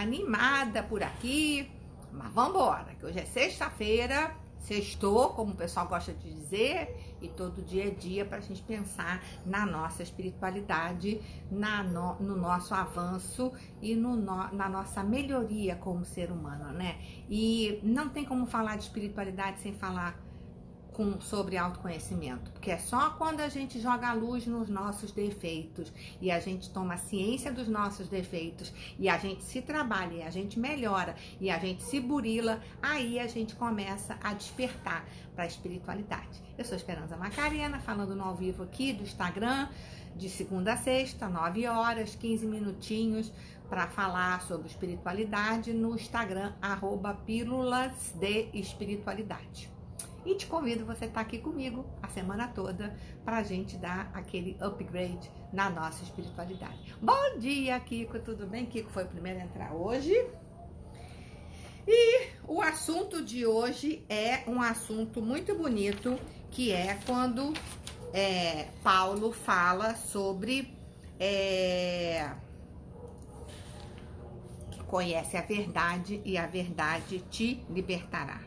animada por aqui, mas vambora, que hoje é sexta-feira, sextou, como o pessoal gosta de dizer, e todo dia é dia para a gente pensar na nossa espiritualidade, no nosso avanço e na nossa melhoria como ser humano, né? E não tem como falar de espiritualidade sem falar sobre autoconhecimento, porque é só quando a gente joga a luz nos nossos defeitos e a gente toma ciência dos nossos defeitos e a gente se trabalha e a gente melhora e a gente se burila, aí a gente começa a despertar para a espiritualidade. Eu sou Esperanza Macarena, falando no ao vivo aqui do Instagram, de segunda a sexta, 9 horas, 15 minutinhos, para falar sobre espiritualidade no Instagram, @pílulas de espiritualidade. E te convido você estar aqui comigo a semana toda para a gente dar aquele upgrade na nossa espiritualidade. Bom dia, Kiko, tudo bem? Kiko foi o primeiro a entrar hoje. E o assunto de hoje é um assunto muito bonito, que é quando Paulo fala sobre conhece a verdade e a verdade te libertará.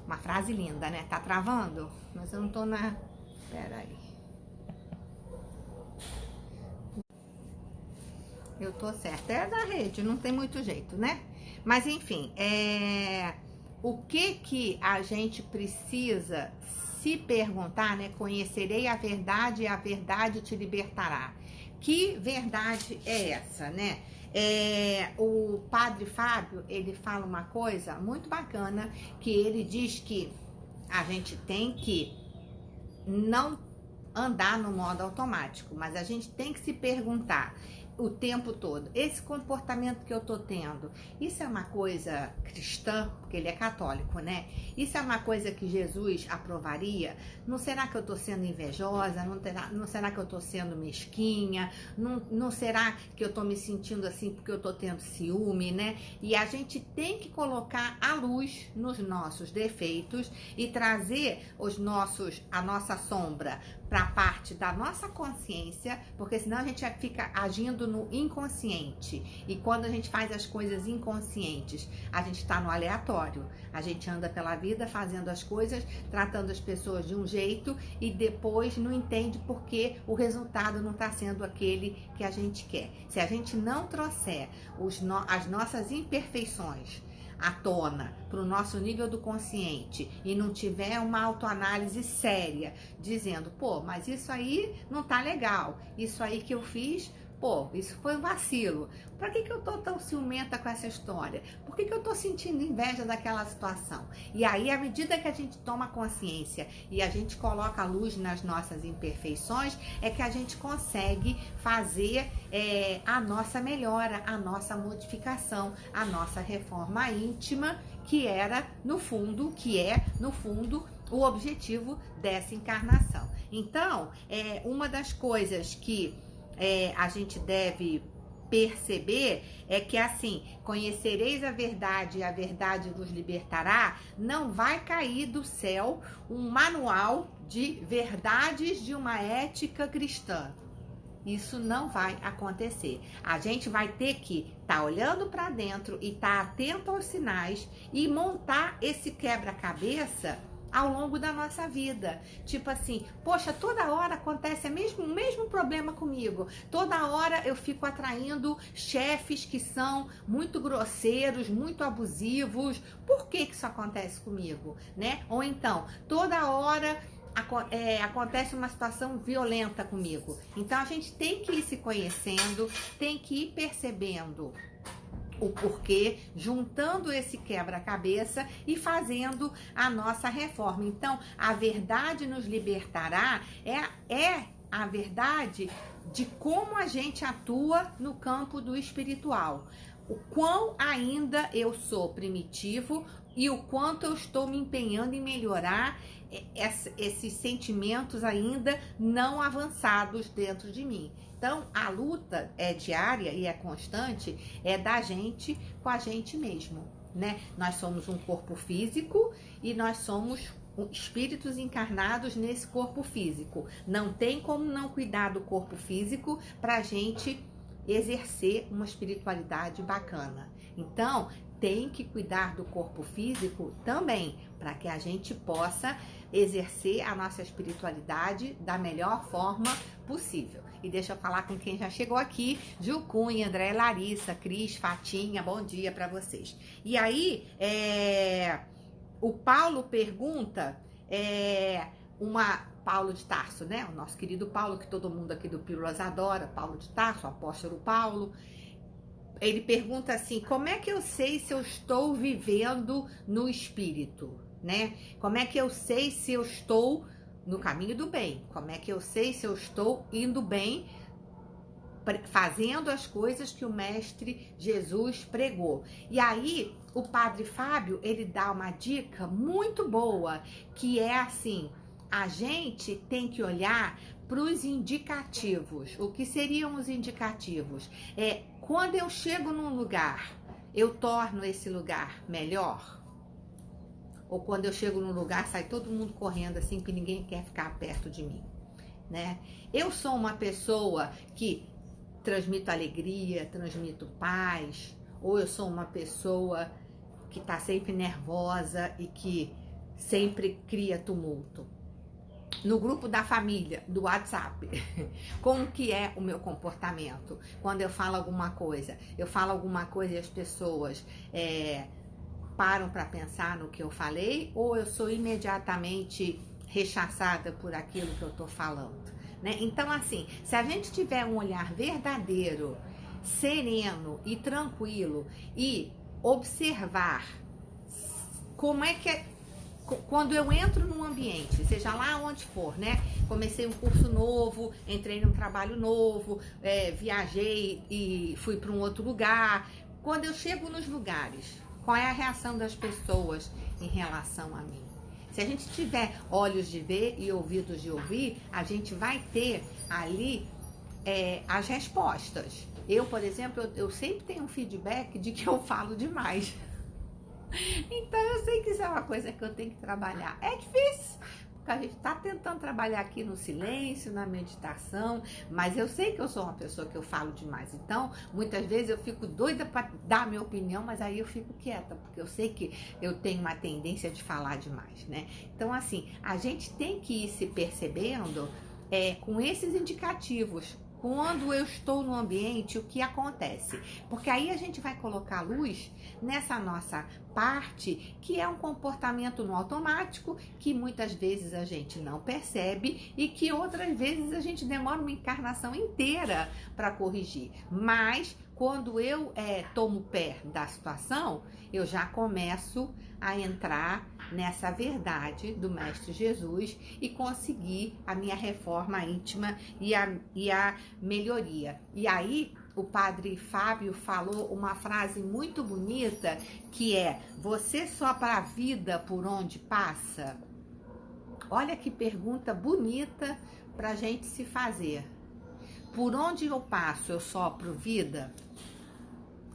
Uma frase linda, né? Tá travando? Mas eu não tô na... Pera aí. Eu tô certa. É da rede, não tem muito jeito, né? Mas enfim, o que a gente precisa se perguntar, né? Conhecerei a verdade e a verdade te libertará. Que verdade é essa, né? O Padre Fábio, ele fala uma coisa muito bacana, que ele diz que a gente tem que não andar no modo automático, mas a gente tem que se perguntar o tempo todo, esse comportamento que eu tô tendo, isso é uma coisa cristã? Porque ele é católico, né? Isso é uma coisa que Jesus aprovaria? Não será que eu tô sendo invejosa? Não será que eu tô sendo mesquinha? Não será que eu tô me sentindo assim porque eu tô tendo ciúme, né? E a gente tem que colocar a luz nos nossos defeitos e trazer a nossa sombra para a parte da nossa consciência, porque senão a gente fica agindo no inconsciente. E quando a gente faz as coisas inconscientes, a gente está no aleatório. A gente anda pela vida fazendo as coisas, tratando as pessoas de um jeito e depois não entende porque o resultado não está sendo aquele que a gente quer. Se a gente não trouxer as nossas imperfeições à tona, para o nosso nível do consciente, e não tiver uma autoanálise séria, dizendo, pô, mas isso aí não tá legal, isso aí que eu fiz, pô, isso foi um vacilo. Pra que eu tô tão ciumenta com essa história? Por que eu tô sentindo inveja daquela situação? E aí, à medida que a gente toma consciência e a gente coloca a luz nas nossas imperfeições, é que a gente consegue fazer a nossa melhora, a nossa modificação, a nossa reforma íntima, que é, no fundo, o objetivo dessa encarnação. Então, uma das coisas que a gente deve perceber é que, assim, conhecereis a verdade e a verdade vos libertará, não vai cair do céu um manual de verdades de uma ética cristã. Isso não vai acontecer. A gente vai ter que estar olhando para dentro e estar atento aos sinais e montar esse quebra-cabeça ao longo da nossa vida. Tipo assim, poxa, toda hora acontece o mesmo problema comigo. Toda hora eu fico atraindo chefes que são muito grosseiros, muito abusivos. Por que isso acontece comigo, né? Ou então, toda hora acontece uma situação violenta comigo. Então a gente tem que ir se conhecendo, tem que ir percebendo o porquê, juntando esse quebra-cabeça e fazendo a nossa reforma. Então, a verdade nos libertará é a verdade de como a gente atua no campo do espiritual. O quão ainda eu sou primitivo e o quanto eu estou me empenhando em melhorar esses sentimentos ainda não avançados dentro de mim. Então, a luta é diária e é constante, é da gente com a gente mesmo, né? Nós somos um corpo físico e nós somos espíritos encarnados nesse corpo físico. Não tem como não cuidar do corpo físico para a gente exercer uma espiritualidade bacana. Então, tem que cuidar do corpo físico também, para que a gente possa exercer a nossa espiritualidade da melhor forma possível. E deixa eu falar com quem já chegou aqui: Ju Cunha, André, Larissa, Cris, Fatinha, bom dia para vocês. E aí, o Paulo pergunta, Paulo de Tarso, né? O nosso querido Paulo, que todo mundo aqui do Pílulas adora, Paulo de Tarso, o apóstolo Paulo. Ele pergunta assim: como é que eu sei se eu estou vivendo no espírito, né? Como é que eu sei se eu estou no caminho do bem? Como é que eu sei se eu estou indo bem, fazendo as coisas que o Mestre Jesus pregou? E aí, o Padre Fábio, ele dá uma dica muito boa, que é assim: a gente tem que olhar para os indicativos. O que seriam os indicativos? Quando eu chego num lugar, eu torno esse lugar melhor? Ou quando eu chego num lugar, sai todo mundo correndo assim, que ninguém quer ficar perto de mim, né? Eu sou uma pessoa que transmito alegria, transmito paz, ou eu sou uma pessoa que está sempre nervosa e que sempre cria tumulto? No grupo da família, do WhatsApp, como que é o meu comportamento? Quando eu falo alguma coisa, e as pessoas param para pensar no que eu falei, ou eu sou imediatamente rechaçada por aquilo que eu estou falando, né? Então, assim, se a gente tiver um olhar verdadeiro, sereno e tranquilo, e observar como é que quando eu entro num ambiente, seja lá onde for, né? Comecei um curso novo, entrei num trabalho novo, viajei e fui para um outro lugar. Quando eu chego nos lugares, qual é a reação das pessoas em relação a mim? Se a gente tiver olhos de ver e ouvidos de ouvir, a gente vai ter ali as respostas. Eu, por exemplo, eu sempre tenho um feedback de que eu falo demais. Então eu sei que isso é uma coisa que eu tenho que trabalhar. É difícil, porque a gente está tentando trabalhar aqui no silêncio, na meditação, mas eu sei que eu sou uma pessoa que eu falo demais. Então, muitas vezes eu fico doida para dar minha opinião, mas aí eu fico quieta, porque eu sei que eu tenho uma tendência de falar demais, né? Então, assim, a gente tem que ir se percebendo com esses indicativos. Quando eu estou no ambiente, o que acontece? Porque aí a gente vai colocar luz nessa nossa parte, que é um comportamento no automático, que muitas vezes a gente não percebe e que outras vezes a gente demora uma encarnação inteira para corrigir. Mas quando eu tomo pé da situação, eu já começo a entrar nessa verdade do Mestre Jesus e conseguir a minha reforma íntima e a melhoria. E aí, o Padre Fábio falou uma frase muito bonita, que é: você sopra a vida por onde passa? Olha que pergunta bonita para a gente se fazer. Por onde eu passo, eu sopro vida?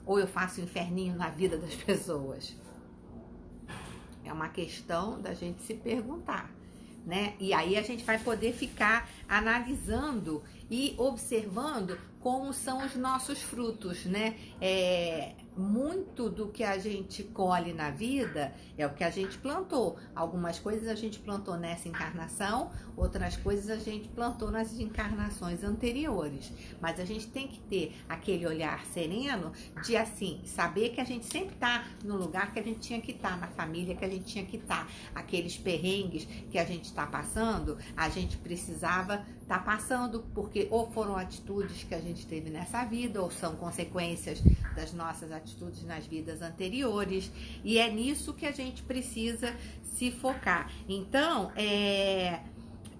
Ou eu faço inferninho na vida das pessoas? É uma questão da gente se perguntar, né? E aí a gente vai poder ficar analisando e observando como são os nossos frutos, né? Muito do que a gente colhe na vida é o que a gente plantou. Algumas coisas a gente plantou nessa encarnação, outras coisas a gente plantou nas encarnações anteriores. Mas a gente tem que ter aquele olhar sereno de, assim, saber que a gente sempre está no lugar que a gente tinha que estar, na família que a gente tinha que estar. Aqueles perrengues que a gente está passando, a gente precisava estar passando, porque ou foram atitudes que a gente teve nessa vida, ou são consequências das nossas atitudes nas vidas anteriores, e é nisso que a gente precisa se focar. Então,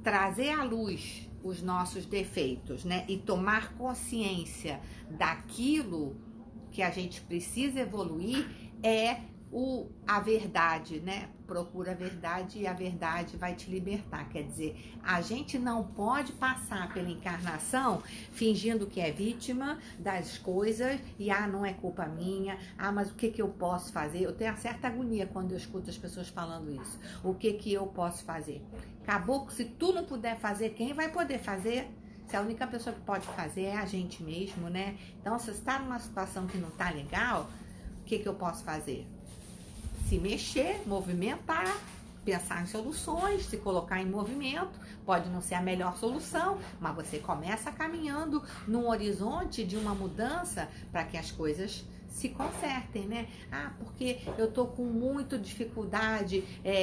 trazer à luz os nossos defeitos, né, e tomar consciência daquilo que a gente precisa evoluir a verdade, né? Procura a verdade e a verdade vai te libertar. Quer dizer, a gente não pode passar pela encarnação fingindo que é vítima das coisas e não é culpa minha, mas o que eu posso fazer? Eu tenho uma certa agonia quando eu escuto as pessoas falando isso. O que eu posso fazer? Acabou que se tu não puder fazer, quem vai poder fazer? Se a única pessoa que pode fazer é a gente mesmo, né? Então, se você está numa situação que não tá legal, o que eu posso fazer? Se mexer, movimentar, pensar em soluções, se colocar em movimento. Pode não ser a melhor solução, mas você começa caminhando num horizonte de uma mudança para que as coisas se consertem, né? Ah, porque eu tô com muita dificuldade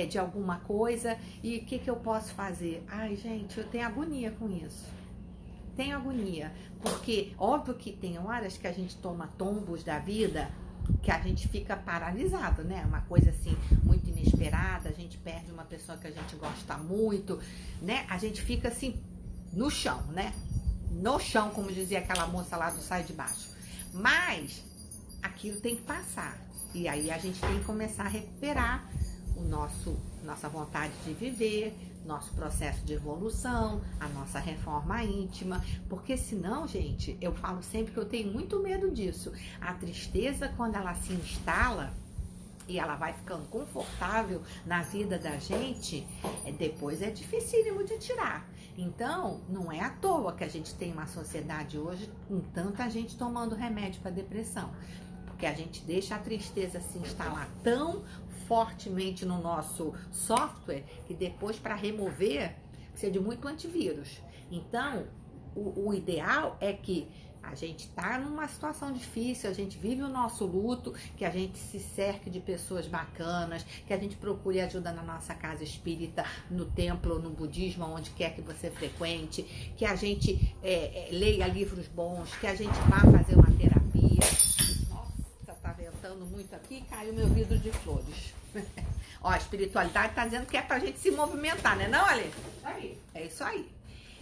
de alguma coisa e o que eu posso fazer? Ai, gente, eu tenho agonia com isso. Tenho agonia, porque óbvio que tem horas que a gente toma tombos da vida que a gente fica paralisado, né? Uma coisa assim muito inesperada, a gente perde uma pessoa que a gente gosta muito, né? A gente fica assim no chão, né? No chão, como dizia aquela moça lá do Sai de Baixo. Mas aquilo tem que passar. E aí a gente tem que começar a recuperar nossa vontade de viver, nosso processo de evolução, a nossa reforma íntima, porque senão, gente, eu falo sempre que eu tenho muito medo disso. A tristeza, quando ela se instala e ela vai ficando confortável na vida da gente, depois é dificílimo de tirar. Então, não é à toa que a gente tem uma sociedade hoje com tanta gente tomando remédio para depressão, porque a gente deixa a tristeza se instalar tão fortemente no nosso software que depois, para remover, precisa de muito antivírus. Então, o ideal é que a gente tá numa situação difícil, a gente vive o nosso luto, que a gente se cerque de pessoas bacanas, que a gente procure ajuda na nossa casa espírita, no templo, no budismo, onde quer que você frequente, que a gente leia livros bons, que a gente vá fazer uma terapia. Nossa, tá ventando muito aqui, caiu meu vidro de flores. Ó, a espiritualidade tá dizendo que é pra gente se movimentar, né não, Ale? É isso aí.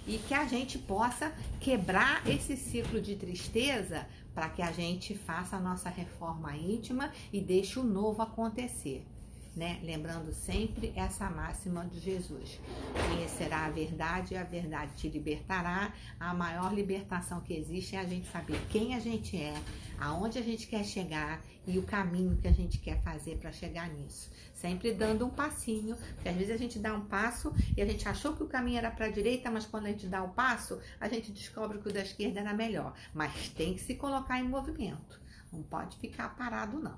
E que a gente possa quebrar esse ciclo de tristeza para que a gente faça a nossa reforma íntima e deixe o novo acontecer, né? Lembrando sempre essa máxima de Jesus: conhecerá a verdade e a verdade te libertará. A maior libertação que existe é a gente saber quem a gente é, aonde a gente quer chegar e o caminho que a gente quer fazer para chegar nisso. Sempre dando um passinho, porque às vezes a gente dá um passo e a gente achou que o caminho era para a direita, mas quando a gente dá o passo, a gente descobre que o da esquerda era melhor. Mas tem que se colocar em movimento, não pode ficar parado não.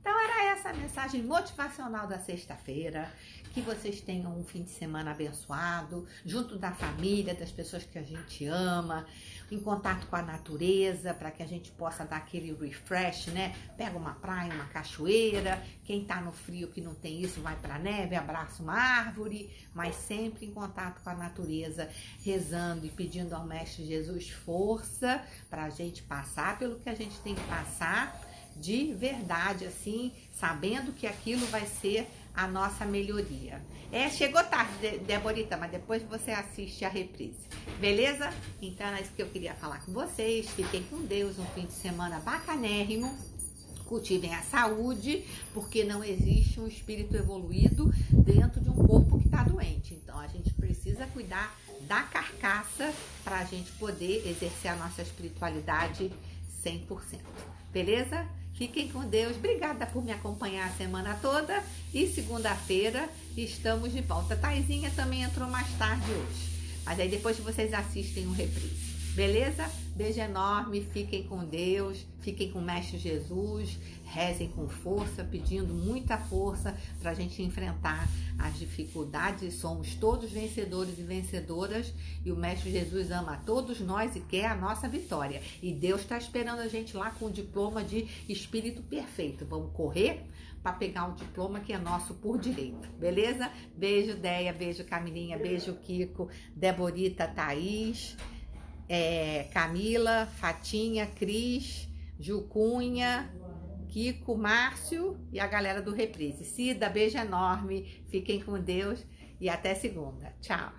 Então era essa a mensagem motivacional da sexta-feira. Que vocês tenham um fim de semana abençoado, junto da família, das pessoas que a gente ama, em contato com a natureza, para que a gente possa dar aquele refresh, né? Pega uma praia, uma cachoeira. Quem tá no frio que não tem isso, vai pra neve, abraça uma árvore, mas sempre em contato com a natureza, rezando e pedindo ao Mestre Jesus força para a gente passar pelo que a gente tem que passar, de verdade, assim, sabendo que aquilo vai ser a nossa melhoria. Chegou tarde, Deborita, mas depois você assiste a reprise, beleza? Então é isso que eu queria falar com vocês. Fiquem com Deus, um fim de semana bacanérrimo. Cultivem a saúde, porque não existe um espírito evoluído dentro de um corpo que está doente. Então a gente precisa cuidar da carcaça para a gente poder exercer a nossa espiritualidade 100%. Beleza? Fiquem com Deus. Obrigada por me acompanhar a semana toda. E segunda-feira estamos de volta. Taizinha também entrou mais tarde hoje. Mas aí depois vocês assistem um reprise. Beleza? Beijo enorme. Fiquem com Deus. Fiquem com o Mestre Jesus. Rezem com força, pedindo muita força para a gente enfrentar as dificuldades. Somos todos vencedores e vencedoras. E o Mestre Jesus ama a todos nós e quer a nossa vitória. E Deus está esperando a gente lá com o diploma de espírito perfeito. Vamos correr para pegar o diploma que é nosso por direito. Beleza? Beijo, Deia. Beijo, Camilinha. Beijo, Kiko. Deborita, Thaís. Camila, Fatinha, Cris, Jucunha, Kiko, Márcio e a galera do Reprise. Cida, beijo enorme, fiquem com Deus e até segunda. Tchau!